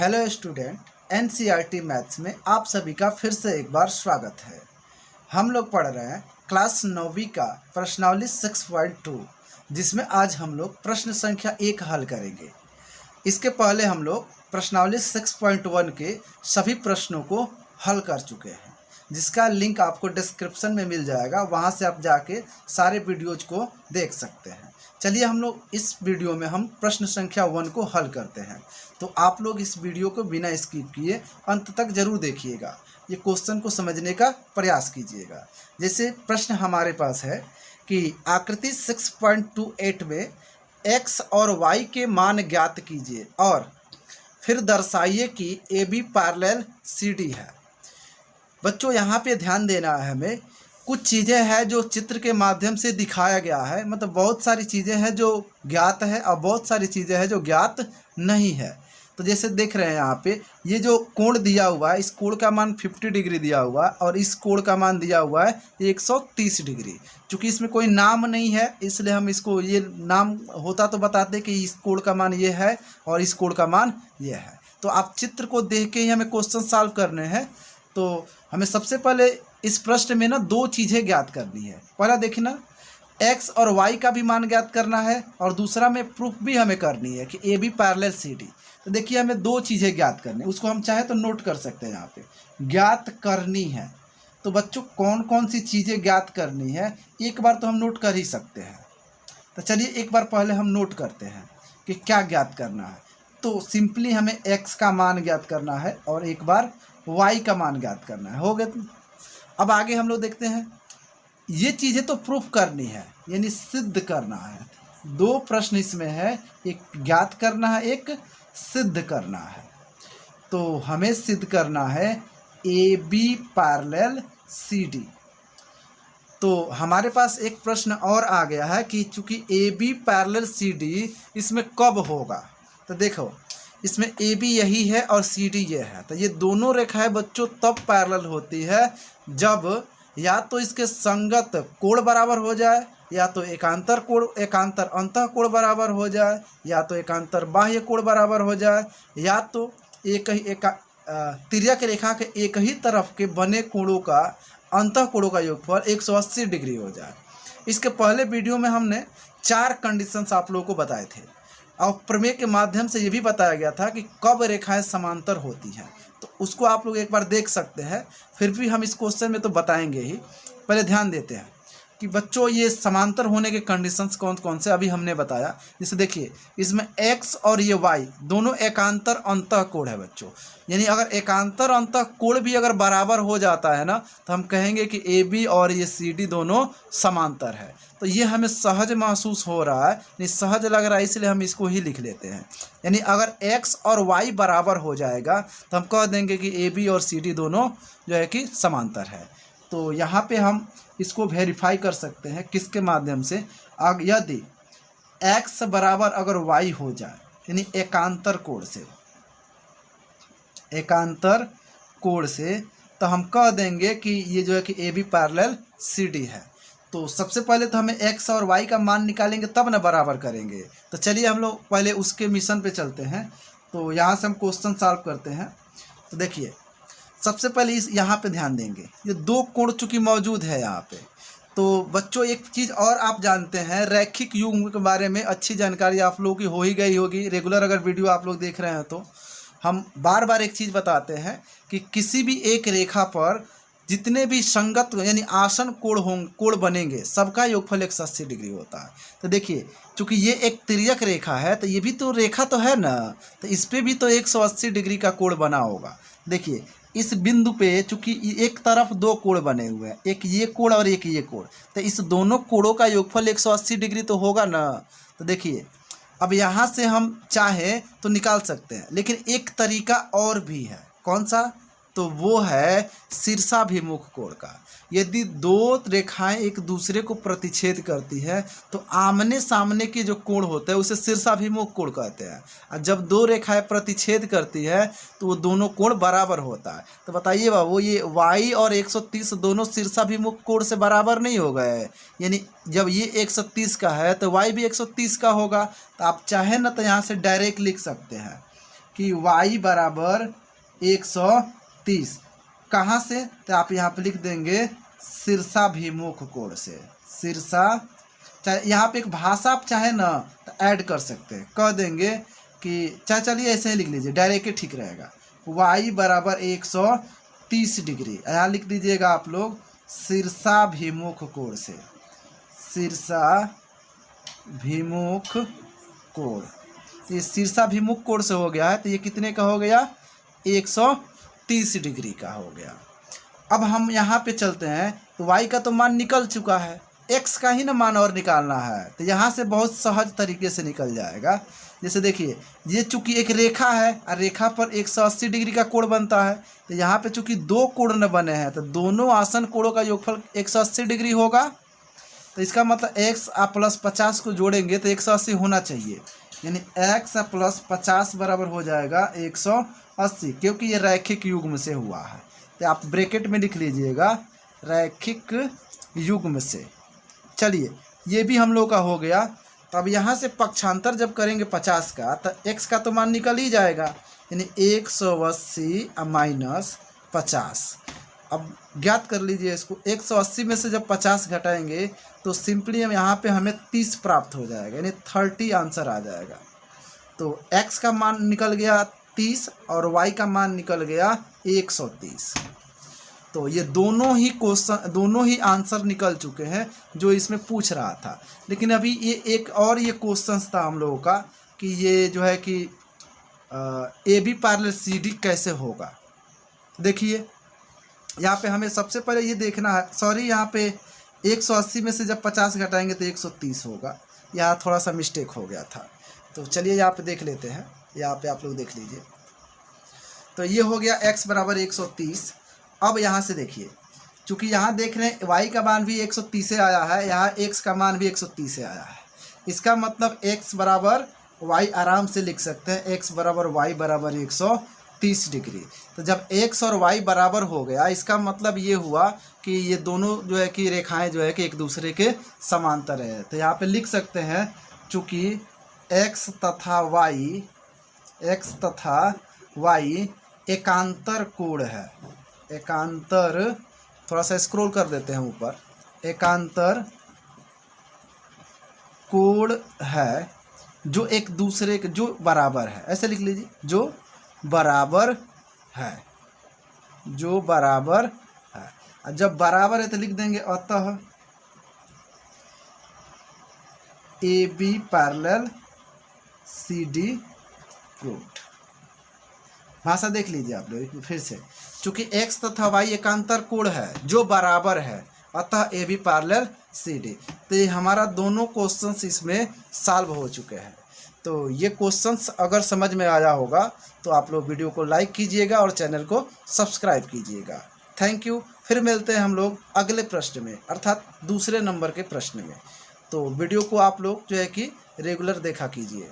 Hello student, NCERT maths में आप सभी का फिर से एक बार स्वागत है। हम लोग पढ़ रहे हैं क्लास 9वीं का प्रश्नावली 6.2, जिसमें आज हम लोग प्रश्न संख्या 1 हल करेंगे। इसके पहले हम लोग प्रश्नावली 6.1 के सभी प्रश्नों को हल कर चुके हैं, जिसका लिंक आपको डिस्क्रिप्शन में मिल जाएगा। वहां से आप जाके सारे वीडियोज को देख सकते हैं। चलिए हम लोग इस वीडियो में हम प्रश्न संख्या 1 को हल करते हैं। तो आप लोग इस वीडियो को बिना स्किप किए अंत तक जरूर देखिएगा। ये क्वेश्चन को समझने का प्रयास कीजिएगा। जैसे प्रश्न हमारे पास है कि आकृति 6.28 में x और y के मान ज्ञात कीजिए और फिर दर्शाइए कि AB पैरेलल CD है। बच्चों यहाँ पे ध्यान देना है हमें। कुछ चीज़ें हैं जो चित्र के माध्यम से दिखाया गया है, मतलब बहुत सारी चीज़ें हैं जो ज्ञात है और बहुत सारी चीज़ें हैं जो ज्ञात नहीं है। तो जैसे देख रहे हैं यहाँ पे ये जो कोण दिया हुआ है, इस कोण का मान 50 डिग्री दिया हुआ है और इस कोण का मान दिया हुआ है 130 डिग्री। चूँकि इसमें कोई नाम नहीं है इसलिए हम इसको, ये नाम होता तो बताते कि इस कोण का मान ये है और इस कोण का मान ये है। तो आप चित्र को देख के ही हमें क्वेश्चन सॉल्व करने हैं। तो हमें सबसे पहले इस प्रश्न में ना दो चीज़ें ज्ञात करनी है। पहला देखिए ना, x और y का भी मान ज्ञात करना है और दूसरा में प्रूफ भी हमें करनी है कि AB पैरेलल CD। तो देखिए हमें दो चीज़ें ज्ञात करनी है, उसको हम चाहे तो नोट कर सकते हैं यहाँ पे, ज्ञात करनी है। तो बच्चों कौन कौन सी चीज़ें ज्ञात करनी है एक बार तो हम नोट कर ही सकते हैं। तो चलिए एक बार पहले हम नोट करते हैं कि क्या ज्ञात करना है। तो सिंपली हमें x का मान ज्ञात करना है और एक बार y का मान ज्ञात करना है। हो गया। अब आगे हम लोग देखते हैं, ये चीज़ें तो प्रूफ करनी है यानी सिद्ध करना है। दो प्रश्न इसमें है, एक ज्ञात करना है, एक सिद्ध करना है। तो हमें सिद्ध करना है AB पैरेलल CD। तो हमारे पास एक प्रश्न और आ गया है कि चूंकि AB पैरेलल CD इसमें कब होगा। तो देखो इसमें AB यही है और CD ये है। तो ये दोनों रेखाएं बच्चों तब पैरेलल होती है जब या तो इसके संगत कोण बराबर हो जाए, या तो एकांतर कोण, एकांतर अंतः कोण बराबर हो जाए, या तो एकांतर बाह्य कोण बराबर हो जाए, या तो एक ही तिर्यक रेखा के एक ही तरफ के बने कोणों का अंतः कोणों का योगफल 180 डिग्री हो जाए। इसके पहले वीडियो में हमने 4 कंडीशंस आप लोगों को बताए थे और प्रमेय के माध्यम से ये भी बताया गया था कि कब रेखाएं समांतर होती हैं। तो उसको आप लोग एक बार देख सकते हैं, फिर भी हम इस क्वेश्चन में तो बताएंगे ही। पहले ध्यान देते हैं कि बच्चों ये समांतर होने के कंडीशंस कौन कौन से अभी हमने बताया। जैसे देखिए इसमें x और ये y दोनों एकांतर अंतः कोण है बच्चों, यानी अगर एकांतर अंतः कोण भी अगर बराबर हो जाता है ना तो हम कहेंगे कि AB और ये CD दोनों समांतर है। तो ये हमें सहज महसूस हो रहा है, नहीं सहज लग रहा है, इसलिए हम इसको ही लिख लेते हैं। यानी अगर x और y बराबर हो जाएगा तो हम कह देंगे कि AB और CD दोनों जो है कि समांतर है। तो यहाँ पे हम इसको वेरीफाई कर सकते हैं किसके माध्यम से, यदि x बराबर अगर y हो जाए यानी एकांतर कोण से, एकांतर कोण से, तो हम कह देंगे कि ये जो है कि AB पैरेलल CD है। तो सबसे पहले तो हमें x और y का मान निकालेंगे तब ना बराबर करेंगे। तो चलिए हम लोग पहले उसके मिशन पे चलते हैं। तो यहाँ से हम क्वेश्चन सॉल्व करते हैं। तो देखिए सबसे पहले इस यहाँ पे ध्यान देंगे, ये दो कोण चूँकि मौजूद है यहाँ पे। तो बच्चों एक चीज़ और आप जानते हैं, रैखिक युग्म के बारे में अच्छी जानकारी आप लोगों की हो ही गई होगी। रेगुलर अगर वीडियो आप लोग देख रहे हैं तो हम बार बार एक चीज़ बताते हैं कि किसी भी एक रेखा पर जितने भी संगत यानी आसन कोण बनेंगे सबका योगफल 180 डिग्री होता है। तो देखिए चूँकि ये एक तिर्यक रेखा है तो ये भी तो रेखा तो है ना, तो इस पर भी तो 180 डिग्री का कोण बना होगा। देखिए इस बिंदु पे चूँकि एक तरफ दो कोण बने हुए हैं, एक ये कोण और एक ये कोण, तो इस दोनों कोणों का योगफल 180 डिग्री तो होगा ना। तो देखिए अब यहाँ से हम चाहें तो निकाल सकते हैं, लेकिन एक तरीका और भी है। कौन सा? तो वो है शीर्षाभिमुख कोण का। यदि दो रेखाएं एक दूसरे को प्रतिच्छेद करती है तो आमने सामने के जो कोण होता है उसे शीर्षाभिमुख कोण कहते हैं। और जब दो रेखाएं प्रतिच्छेद करती है तो वो दोनों कोण बराबर होता है। तो बताइए बाबू, ये y और 130 दोनों शीर्षाभिमुख कोण से बराबर नहीं हो गए, यानी जब ये 130 का है तो y भी 130 का होगा। तो आप चाहे ना तो यहाँ से डायरेक्ट लिख सकते हैं कि y बराबर 130 कहाँ से, तो आप यहाँ पे लिख देंगे शीर्षाभिमुख कोण से। शीर्षा, चाहे यहाँ पे एक भाषा आप चाहे ना तो ऐड कर सकते हैं, कह देंगे कि चाहे, चलिए ऐसे ही लिख लीजिए, डायरेक्ट ही ठीक रहेगा। y बराबर 130 डिग्री, यहाँ लिख दीजिएगा आप लोग शीर्षाभिमुख कोण से। शीर्षाभिमुख कोण, ये शीर्षाभिमुख कोण से हो गया है, तो ये कितने का हो गया, 130 डिग्री का हो गया। अब हम यहाँ पे चलते हैं, तो y का तो मान निकल चुका है, x का ही ना मान और निकालना है, तो यहाँ से बहुत सहज तरीके से निकल जाएगा। जैसे देखिए, ये चूंकि एक रेखा है और रेखा पर 180 डिग्री का कोण बनता है, तो यहाँ पे चूंकि दो कोण न बने हैं, तो दोनों आसन कोणों का योगफल 180 डिग्री होगा। तो इसका मतलब x प्लस 50 को जोड़ेंगे तो 180 होना चाहिए, यानी x प्लस 50 बराबर हो जाएगा 180, क्योंकि ये रैखिक युग्म से हुआ है। तो आप ब्रैकेट में लिख लीजिएगा रैखिक युग्म से। चलिए, ये भी हम लोग का हो गया। तो अब यहाँ से पक्षांतर जब करेंगे 50 का, तो x का तो मान निकल ही जाएगा, यानी 180 माइनस 50। अब ज्ञात कर लीजिए इसको, 180 में से जब 50 घटाएंगे तो सिंपली हम यहाँ पे हमें 30 प्राप्त हो जाएगा, यानी 30 आंसर आ जाएगा। तो x का मान निकल गया 30 और y का मान निकल गया 130। तो ये दोनों ही क्वेश्चन, दोनों ही आंसर निकल चुके हैं जो इसमें पूछ रहा था। लेकिन अभी ये एक और ये क्वेश्चन था हम लोगों का कि ये जो है कि AB पैरेलल CD कैसे होगा। देखिए, यहाँ पे हमें सबसे पहले ये देखना है, सॉरी यहाँ पे 180 में से जब 50 घटाएंगे तो 130 होगा, यहाँ थोड़ा सा मिस्टेक हो गया था। तो चलिए यहाँ पे देख लेते हैं, यहाँ पे आप लोग देख लीजिए। तो ये हो गया x बराबर 130। अब यहाँ से देखिए, चूँकि यहाँ देख रहे हैं y का मान भी 130 से आया है, यहाँ x का मान भी 130 से आया है। इसका मतलब x बराबर y आराम से लिख सकते हैं, x बराबर y बराबर 130 डिग्री। तो जब x और y बराबर हो गया, इसका मतलब ये हुआ कि ये दोनों जो है कि रेखाएं जो है कि एक दूसरे के समांतर है। तो यहाँ पे लिख सकते हैं, चूँकि x तथा y एकांतर कोण है, एकांतर, थोड़ा सा स्क्रॉल कर देते हैं ऊपर, एकांतर कोण है जो एक दूसरे के जो बराबर है, ऐसे लिख लीजिए, जो बराबर है, जो बराबर है। और जब बराबर है तो लिख देंगे अतः AB पैरेलल CD प्रूव्ड। भाषा देख लीजिए आप लोग फिर से, चूंकि x तथा y एकांतर कोण है जो बराबर है, अतः AB पैरेलल CD। तो ये हमारा दोनों क्वेश्चंस इसमें सॉल्व हो चुके हैं। तो ये क्वेश्चंस अगर समझ में आया होगा तो आप लोग वीडियो को लाइक कीजिएगा और चैनल को सब्सक्राइब कीजिएगा। Thank you. फिर मिलते हैं हम लोग अगले प्रश्न में, अर्थात दूसरे नंबर के प्रश्न में। तो वीडियो को आप लोग जो है कि रेगुलर देखा कीजिए।